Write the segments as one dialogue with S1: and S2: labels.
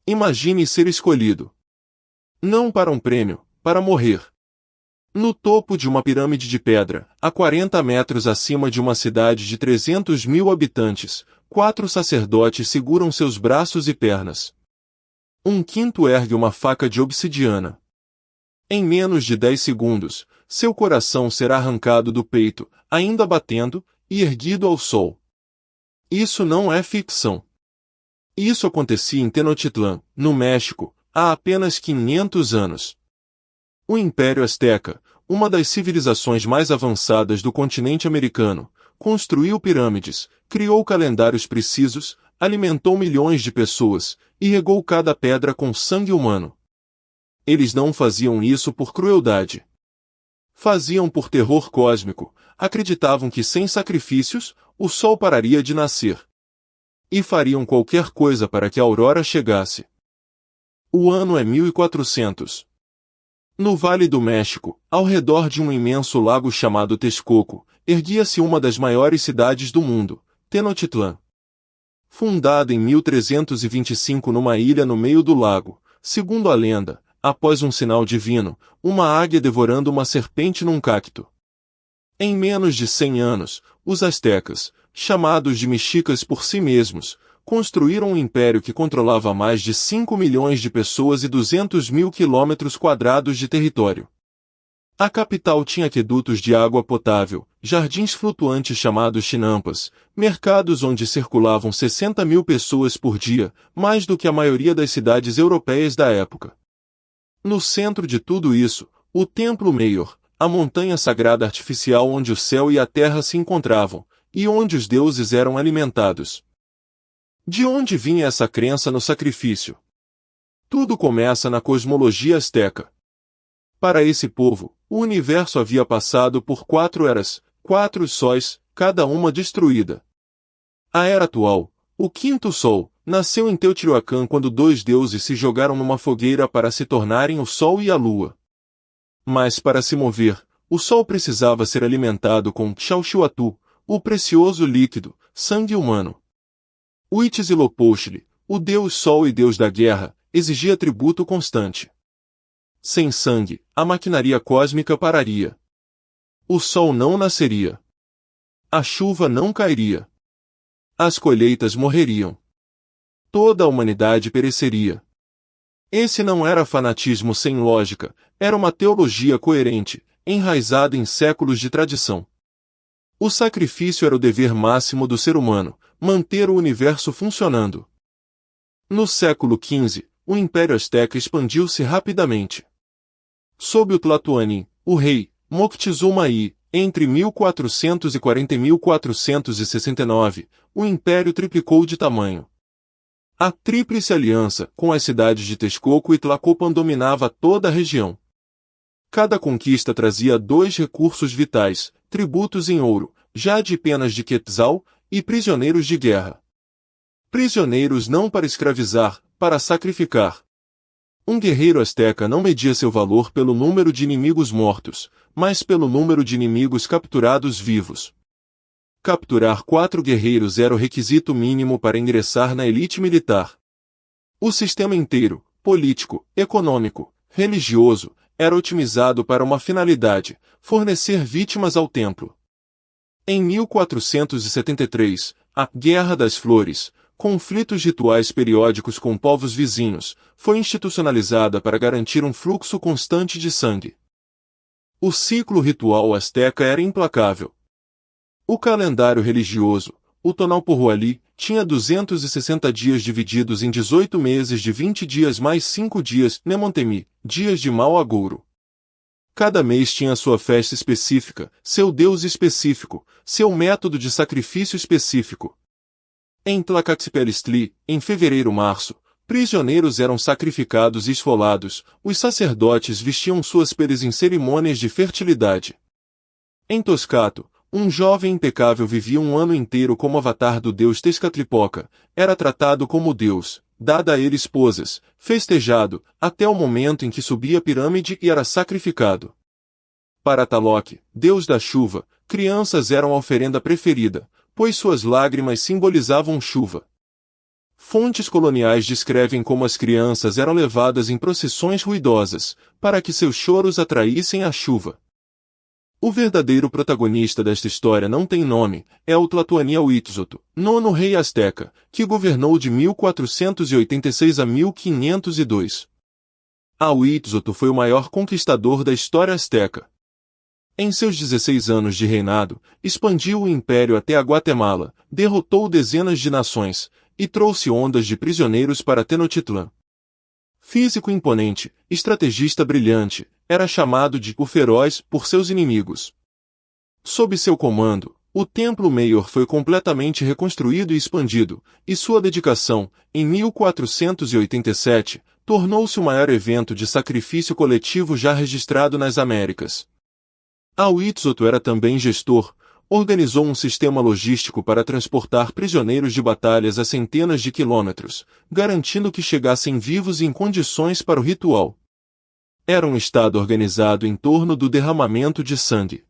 S1: Imagine ser escolhido. Não para um prêmio, para morrer. No topo de uma pirâmide de pedra, a 40 metros acima de uma cidade de 300 mil habitantes, 4 sacerdotes seguram seus braços e pernas. Um quinto ergue uma faca de obsidiana. Em menos de 10 segundos, seu coração será arrancado do peito, ainda batendo, e erguido ao sol. Isso não é ficção. Isso acontecia em Tenochtitlan, no México, há apenas 500 anos. O Império Azteca, uma das civilizações mais avançadas do continente americano, construiu pirâmides, criou calendários precisos, alimentou milhões de pessoas, e regou cada pedra com sangue humano. Eles não faziam isso por crueldade. Faziam por terror cósmico, acreditavam que sem sacrifícios, o sol pararia de nascer. E fariam qualquer coisa para que a aurora chegasse. O ano é 1400. No Vale do México, ao redor de um imenso lago chamado Texcoco, erguia-se uma das maiores cidades do mundo, Tenochtitlan. Fundada em 1325 numa ilha no meio do lago, segundo a lenda, após um sinal divino, uma águia devorando uma serpente num cacto. Em menos de 100 anos, os astecas, chamados de mexicas por si mesmos, construíram um império que controlava mais de 5 milhões de pessoas e 200 mil quilômetros quadrados de território. A capital tinha aquedutos de água potável, jardins flutuantes chamados chinampas, mercados onde circulavam 60 mil pessoas por dia, mais do que a maioria das cidades europeias da época. No centro de tudo isso, o Templo Mayor, a montanha sagrada artificial onde o céu e a terra se encontravam, e onde os deuses eram alimentados. De onde vinha essa crença no sacrifício? Tudo começa na cosmologia asteca. Para esse povo, o universo havia passado por 4 eras, 4 sóis, cada uma destruída. A era atual, o quinto sol, nasceu em Teotihuacan quando 2 deuses se jogaram numa fogueira para se tornarem o sol e a lua. Mas para se mover, o sol precisava ser alimentado com Xauxiuatu, o precioso líquido, sangue humano. Huitzilopochtli, o deus sol e deus da guerra, exigia tributo constante. Sem sangue, a maquinaria cósmica pararia. O sol não nasceria. A chuva não cairia. As colheitas morreriam. Toda a humanidade pereceria. Esse não era fanatismo sem lógica, era uma teologia coerente, enraizada em séculos de tradição. O sacrifício era o dever máximo do ser humano, manter o universo funcionando. No século XV, o Império Azteca expandiu-se rapidamente. Sob o Tlatoani, o rei, Moctezuma I, entre 1440 e 1469, o império triplicou de tamanho. A Tríplice Aliança, com as cidades de Texcoco e Tlacopan, dominava toda a região. Cada conquista trazia 2 recursos vitais, tributos em ouro, jade e penas de quetzal, e prisioneiros de guerra. Prisioneiros não para escravizar, para sacrificar. Um guerreiro asteca não media seu valor pelo número de inimigos mortos, mas pelo número de inimigos capturados vivos. Capturar 4 guerreiros era o requisito mínimo para ingressar na elite militar. O sistema inteiro, político, econômico, religioso, era otimizado para uma finalidade: fornecer vítimas ao templo. Em 1473, a Guerra das Flores, conflitos rituais periódicos com povos vizinhos, foi institucionalizada para garantir um fluxo constante de sangue. O ciclo ritual asteca era implacável. O calendário religioso, o Tonalpohualli, tinha 260 dias divididos em 18 meses de 20 dias mais 5 dias, Nemontemi, dias de mau agouro. Cada mês tinha sua festa específica, seu deus específico, seu método de sacrifício específico. Em Tlacaxipelistli, em fevereiro-março, prisioneiros eram sacrificados e esfolados, os sacerdotes vestiam suas peles em cerimônias de fertilidade. Em Toscato, um jovem impecável vivia um ano inteiro como avatar do deus Tezcatlipoca, era tratado como deus, dada a ele esposas, festejado, até o momento em que subia a pirâmide e era sacrificado. Para Tlaloc, deus da chuva, crianças eram a oferenda preferida, pois suas lágrimas simbolizavam chuva. Fontes coloniais descrevem como as crianças eram levadas em procissões ruidosas, para que seus choros atraíssem a chuva. O verdadeiro protagonista desta história não tem nome, é o Tlatoani-Huitzotl, nono rei asteca, que governou de 1486 a 1502. Huitzotl foi o maior conquistador da história asteca. Em seus 16 anos de reinado, expandiu o império até a Guatemala, derrotou dezenas de nações, e trouxe ondas de prisioneiros para Tenochtitlan. Físico imponente, estrategista brilhante, era chamado de o Feroz por seus inimigos. Sob seu comando, o Templo Mayor foi completamente reconstruído e expandido, e sua dedicação, em 1487, tornou-se o maior evento de sacrifício coletivo já registrado nas Américas. Huitzotl era também gestor, organizou um sistema logístico para transportar prisioneiros de batalhas a centenas de quilômetros, garantindo que chegassem vivos e em condições para o ritual. Era um estado organizado em torno do derramamento de sangue.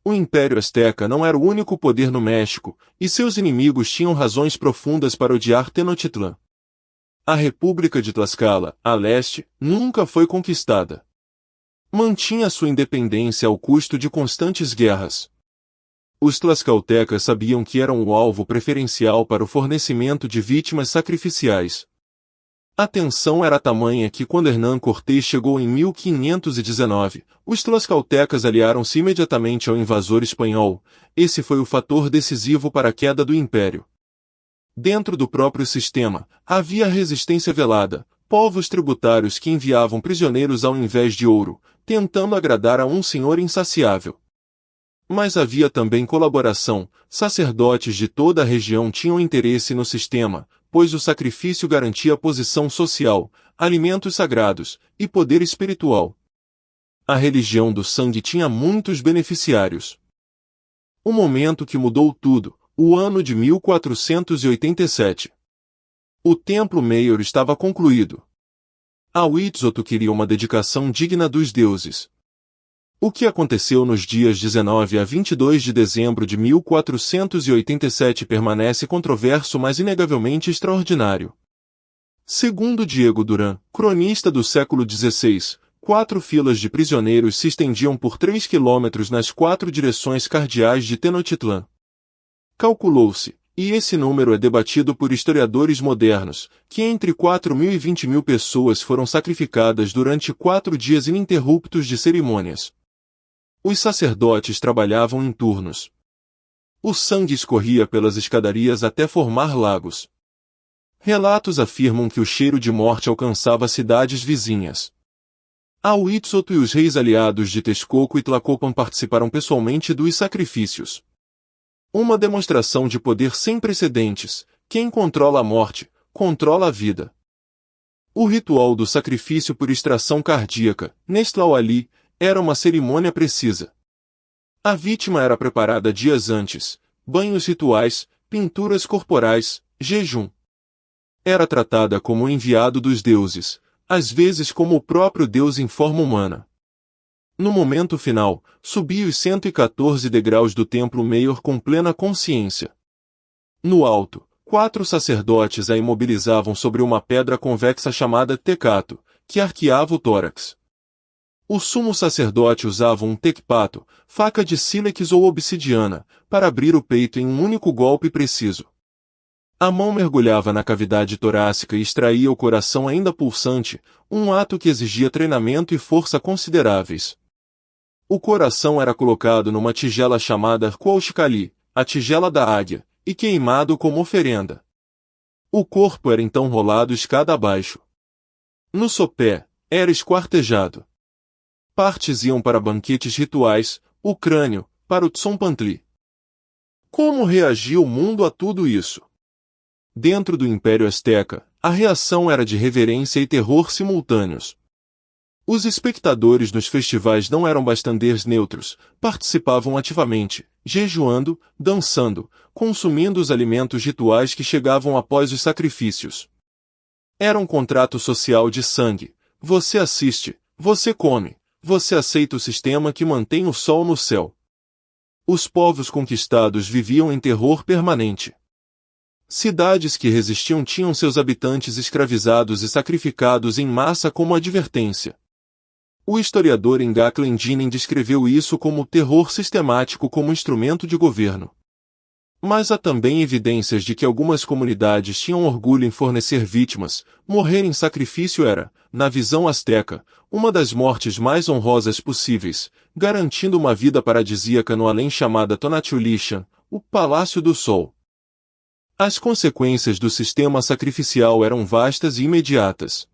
S1: O Império Azteca não era o único poder no México, e seus inimigos tinham razões profundas para odiar Tenochtitlan. A República de Tlaxcala, a leste, nunca foi conquistada. Mantinha sua independência ao custo de constantes guerras. Os tlaxcaltecas sabiam que eram o alvo preferencial para o fornecimento de vítimas sacrificiais. A tensão era tamanha que quando Hernán Cortés chegou em 1519, os tlaxcaltecas aliaram-se imediatamente ao invasor espanhol. Esse foi o fator decisivo para a queda do império. Dentro do próprio sistema, havia resistência velada, povos tributários que enviavam prisioneiros ao invés de ouro, tentando agradar a um senhor insaciável. Mas havia também colaboração, sacerdotes de toda a região tinham interesse no sistema, pois o sacrifício garantia posição social, alimentos sagrados e poder espiritual. A religião do sangue tinha muitos beneficiários. O momento que mudou tudo, o ano de 1487. O Templo Mayor estava concluído. Huitzotl queria uma dedicação digna dos deuses. O que aconteceu nos dias 19 a 22 de dezembro de 1487 permanece controverso, mas inegavelmente extraordinário. Segundo Diego Duran, cronista do século XVI, 4 filas de prisioneiros se estendiam por 3 quilômetros nas 4 direções cardeais de Tenochtitlan. Calculou-se, e esse número é debatido por historiadores modernos, que entre 4.000 e 20.000 pessoas foram sacrificadas durante 4 dias ininterruptos de cerimônias. Os sacerdotes trabalhavam em turnos. O sangue escorria pelas escadarias até formar lagos. Relatos afirmam que o cheiro de morte alcançava cidades vizinhas. Huitzotl e os reis aliados de Texcoco e Tlacopan participaram pessoalmente dos sacrifícios. Uma demonstração de poder sem precedentes. Quem controla a morte, controla a vida. O ritual do sacrifício por extração cardíaca, Nestlawali, era uma cerimônia precisa. A vítima era preparada dias antes, banhos rituais, pinturas corporais, jejum. Era tratada como o enviado dos deuses, às vezes como o próprio Deus em forma humana. No momento final, subia os 114 degraus do Templo Mayor com plena consciência. No alto, 4 sacerdotes a imobilizavam sobre uma pedra convexa chamada tecato, que arqueava o tórax. O sumo sacerdote usava um tecpato, faca de sílex ou obsidiana, para abrir o peito em um único golpe preciso. A mão mergulhava na cavidade torácica e extraía o coração ainda pulsante, um ato que exigia treinamento e força consideráveis. O coração era colocado numa tigela chamada Quauxcali, a tigela da águia, e queimado como oferenda. O corpo era então rolado escada abaixo. No sopé, era esquartejado. Partes iam para banquetes rituais, o crânio, para o Tzompantli. Como reagia o mundo a tudo isso? Dentro do Império Azteca, a reação era de reverência e terror simultâneos. Os espectadores nos festivais não eram bastanteiros neutros, participavam ativamente, jejuando, dançando, consumindo os alimentos rituais que chegavam após os sacrifícios. Era um contrato social de sangue. Você assiste, você come, você aceita o sistema que mantém o sol no céu. Os povos conquistados viviam em terror permanente. Cidades que resistiam tinham seus habitantes escravizados e sacrificados em massa como advertência. O historiador Inga Clendenin descreveu isso como terror sistemático como instrumento de governo. Mas há também evidências de que algumas comunidades tinham orgulho em fornecer vítimas. Morrer em sacrifício era, na visão asteca, uma das mortes mais honrosas possíveis, garantindo uma vida paradisíaca no além chamada Tonatiuh-Lishan, o Palácio do Sol. As consequências do sistema sacrificial eram vastas e imediatas.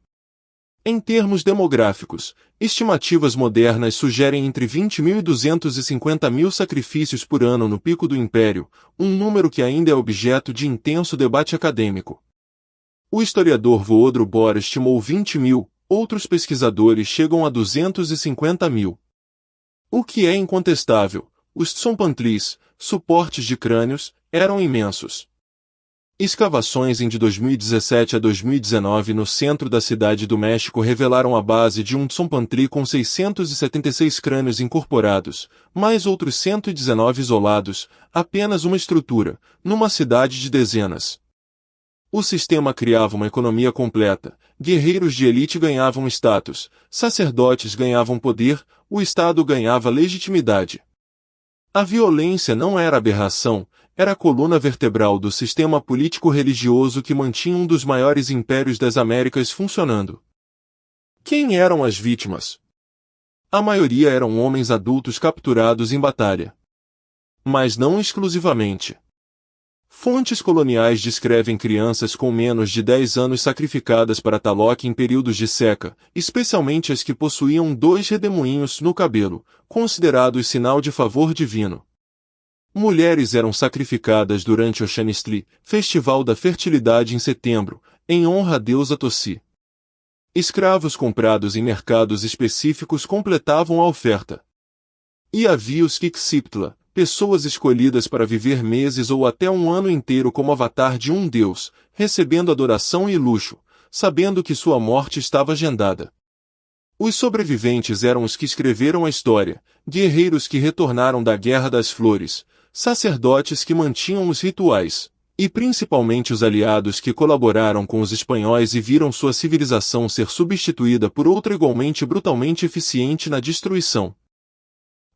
S1: Em termos demográficos, estimativas modernas sugerem entre 20.000 e 250.000 sacrifícios por ano no pico do Império, um número que ainda é objeto de intenso debate acadêmico. O historiador Voodro Bor estimou 20.000, outros pesquisadores chegam a 250.000. O que é incontestável, os Tsompantlis, suportes de crânios, eram imensos. Escavações em de 2017 a 2019 no centro da cidade do México revelaram a base de um Tzompantli com 676 crânios incorporados, mais outros 119 isolados, apenas uma estrutura, numa cidade de dezenas. O sistema criava uma economia completa, guerreiros de elite ganhavam status, sacerdotes ganhavam poder, o Estado ganhava legitimidade. A violência não era aberração, era a coluna vertebral do sistema político-religioso que mantinha um dos maiores impérios das Américas funcionando. Quem eram as vítimas? A maioria eram homens adultos capturados em batalha. Mas não exclusivamente. Fontes coloniais descrevem crianças com menos de 10 anos sacrificadas para Tlaloc em períodos de seca, especialmente as que possuíam 2 redemoinhos no cabelo, considerados sinal de favor divino. Mulheres eram sacrificadas durante o Xanistli, festival da fertilidade em setembro, em honra à deusa Tossi. Escravos comprados em mercados específicos completavam a oferta. E havia os Kixiptla, pessoas escolhidas para viver meses ou até um ano inteiro como avatar de um deus, recebendo adoração e luxo, sabendo que sua morte estava agendada. Os sobreviventes eram os que escreveram a história, guerreiros que retornaram da Guerra das Flores, sacerdotes que mantinham os rituais, e principalmente os aliados que colaboraram com os espanhóis e viram sua civilização ser substituída por outra igualmente brutalmente eficiente na destruição.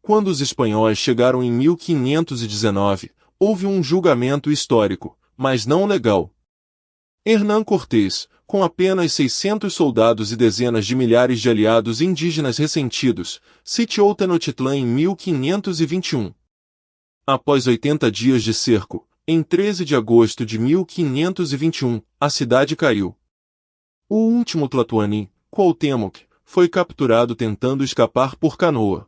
S1: Quando os espanhóis chegaram em 1519, houve um julgamento histórico, mas não legal. Hernán Cortés, com apenas 600 soldados e dezenas de milhares de aliados indígenas ressentidos, sitiou Tenochtitlán em 1521. Após 80 dias de cerco, em 13 de agosto de 1521, a cidade caiu. O último Tlatoani, Cuauhtémoc, foi capturado tentando escapar por canoa.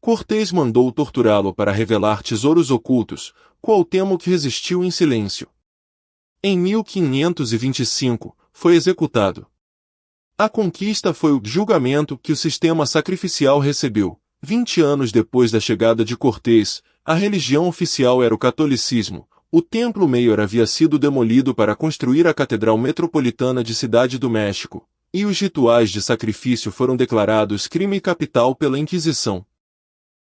S1: Cortés mandou torturá-lo para revelar tesouros ocultos, Cuauhtémoc resistiu em silêncio. Em 1525, foi executado. A conquista foi o julgamento que o sistema sacrificial recebeu. 20 anos depois da chegada de Cortés, a religião oficial era o catolicismo. O Templo Mayor havia sido demolido para construir a Catedral Metropolitana de Cidade do México, e os rituais de sacrifício foram declarados crime capital pela Inquisição.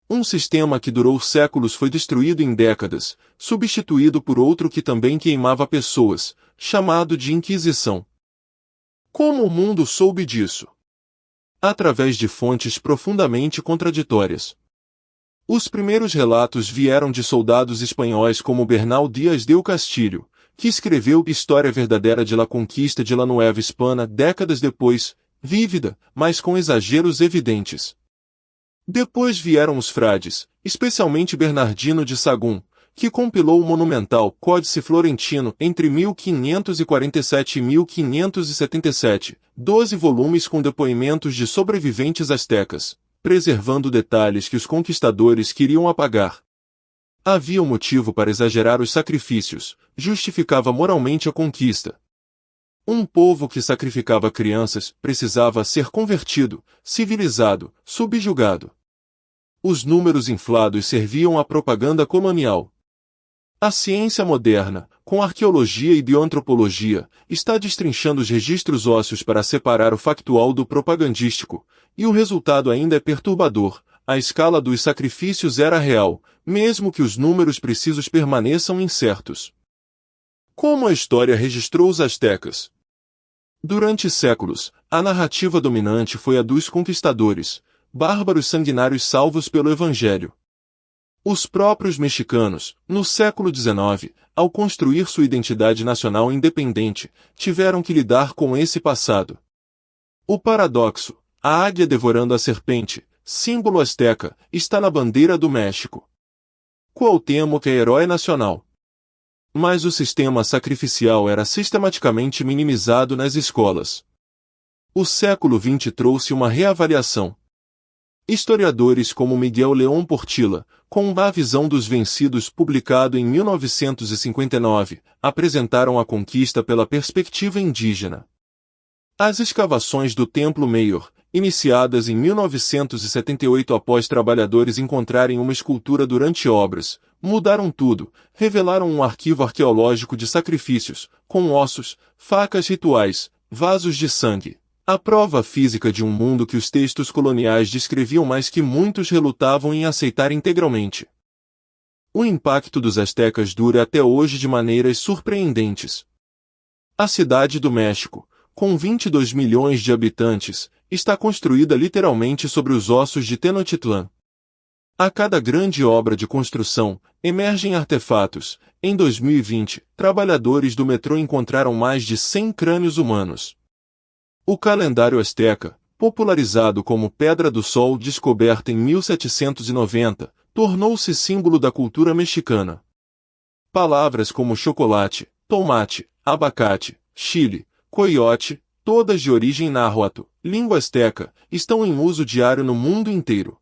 S1: Um sistema que durou séculos foi destruído em décadas, substituído por outro que também queimava pessoas, chamado de Inquisição. Como o mundo soube disso? Através de fontes profundamente contraditórias. Os primeiros relatos vieram de soldados espanhóis como Bernal Díaz del Castillo, que escreveu História Verdadeira de la Conquista de la Nueva Hispana décadas depois, vívida, mas com exageros evidentes. Depois vieram os frades, especialmente Bernardino de Sahagún, que compilou o monumental Códice Florentino entre 1547 e 1577, 12 volumes com depoimentos de sobreviventes astecas, preservando detalhes que os conquistadores queriam apagar. Havia um motivo para exagerar os sacrifícios, justificava moralmente a conquista. Um povo que sacrificava crianças precisava ser convertido, civilizado, subjugado. Os números inflados serviam à propaganda colonial. A ciência moderna, com arqueologia e bioantropologia, está destrinchando os registros ósseos para separar o factual do propagandístico, e o resultado ainda é perturbador. A escala dos sacrifícios era real, mesmo que os números precisos permaneçam incertos. Como a história registrou os astecas? Durante séculos, a narrativa dominante foi a dos conquistadores, bárbaros sanguinários salvos pelo Evangelho. Os próprios mexicanos, no século XIX, ao construir sua identidade nacional independente, tiveram que lidar com esse passado. O paradoxo, a águia devorando a serpente, símbolo asteca, está na bandeira do México. Cuauhtémoc é herói nacional. Mas o sistema sacrificial era sistematicamente minimizado nas escolas. O século XX trouxe uma reavaliação. Historiadores como Miguel León Portilla, com A Visão dos Vencidos publicado em 1959, apresentaram a conquista pela perspectiva indígena. As escavações do Templo Mayor, iniciadas em 1978 após trabalhadores encontrarem uma escultura durante obras, mudaram tudo, revelaram um arquivo arqueológico de sacrifícios, com ossos, facas rituais, vasos de sangue. A prova física de um mundo que os textos coloniais descreviam mas que muitos relutavam em aceitar integralmente. O impacto dos astecas dura até hoje de maneiras surpreendentes. A cidade do México, com 22 milhões de habitantes, está construída literalmente sobre os ossos de Tenochtitlán. A cada grande obra de construção, emergem artefatos. Em 2020, trabalhadores do metrô encontraram mais de 100 crânios humanos. O calendário asteca, popularizado como Pedra do Sol descoberta em 1790, tornou-se símbolo da cultura mexicana. Palavras como chocolate, tomate, abacate, chile, coiote, todas de origem náhuatl, língua asteca, estão em uso diário no mundo inteiro.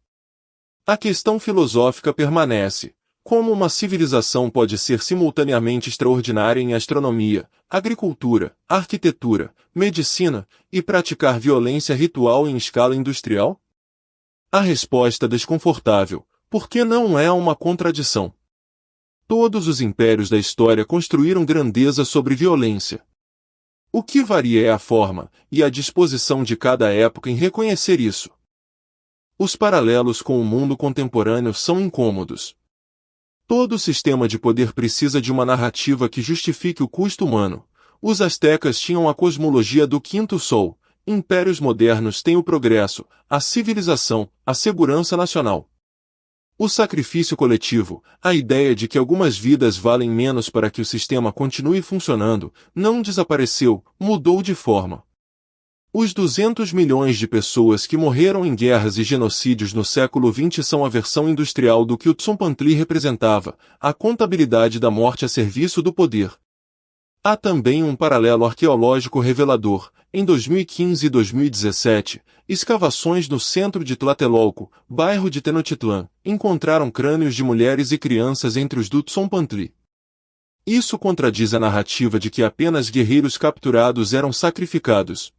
S1: A questão filosófica permanece. Como uma civilização pode ser simultaneamente extraordinária em astronomia, agricultura, arquitetura, medicina, e praticar violência ritual em escala industrial? A resposta desconfortável, porque não é uma contradição. Todos os impérios da história construíram grandeza sobre violência. O que varia é a forma, e a disposição de cada época em reconhecer isso. Os paralelos com o mundo contemporâneo são incômodos. Todo sistema de poder precisa de uma narrativa que justifique o custo humano. Os astecas tinham a cosmologia do quinto sol, impérios modernos têm o progresso, a civilização, a segurança nacional. O sacrifício coletivo, a ideia de que algumas vidas valem menos para que o sistema continue funcionando, não desapareceu, mudou de forma. Os 200 milhões de pessoas que morreram em guerras e genocídios no século XX são a versão industrial do que o Tzompantli representava, a contabilidade da morte a serviço do poder. Há também um paralelo arqueológico revelador. Em 2015 e 2017, escavações no centro de Tlatelolco, bairro de Tenochtitlán, encontraram crânios de mulheres e crianças entre os do Tzompantli. Isso contradiz a narrativa de que apenas guerreiros capturados eram sacrificados.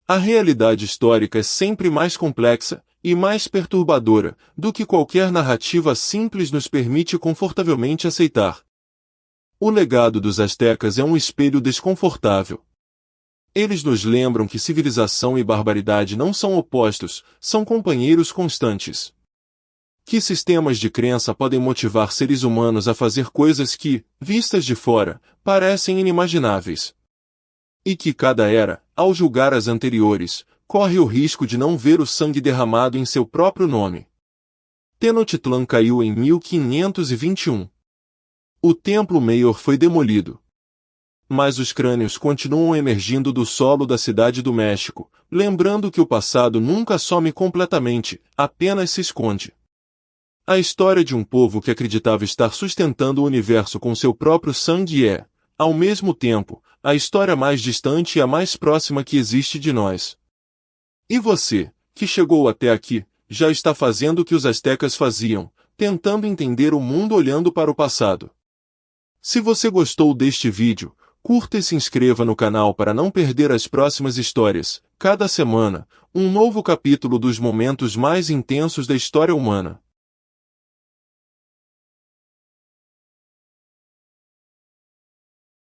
S1: A realidade histórica é sempre mais complexa e mais perturbadora do que qualquer narrativa simples nos permite confortavelmente aceitar. O legado dos astecas é um espelho desconfortável. Eles nos lembram que civilização e barbaridade não são opostos, são companheiros constantes. Que sistemas de crença podem motivar seres humanos a fazer coisas que, vistas de fora, parecem inimagináveis. E que cada era, ao julgar as anteriores, corre o risco de não ver o sangue derramado em seu próprio nome. Tenochtitlán caiu em 1521. O Templo Mayor foi demolido. Mas os crânios continuam emergindo do solo da cidade do México, lembrando que o passado nunca some completamente, apenas se esconde. A história de um povo que acreditava estar sustentando o universo com seu próprio sangue é, ao mesmo tempo, a história mais distante e a mais próxima que existe de nós. E você, que chegou até aqui, já está fazendo o que os astecas faziam, tentando entender o mundo olhando para o passado. Se você gostou deste vídeo, curta e se inscreva no canal para não perder as próximas histórias. Cada semana, um novo capítulo dos momentos mais intensos da história humana.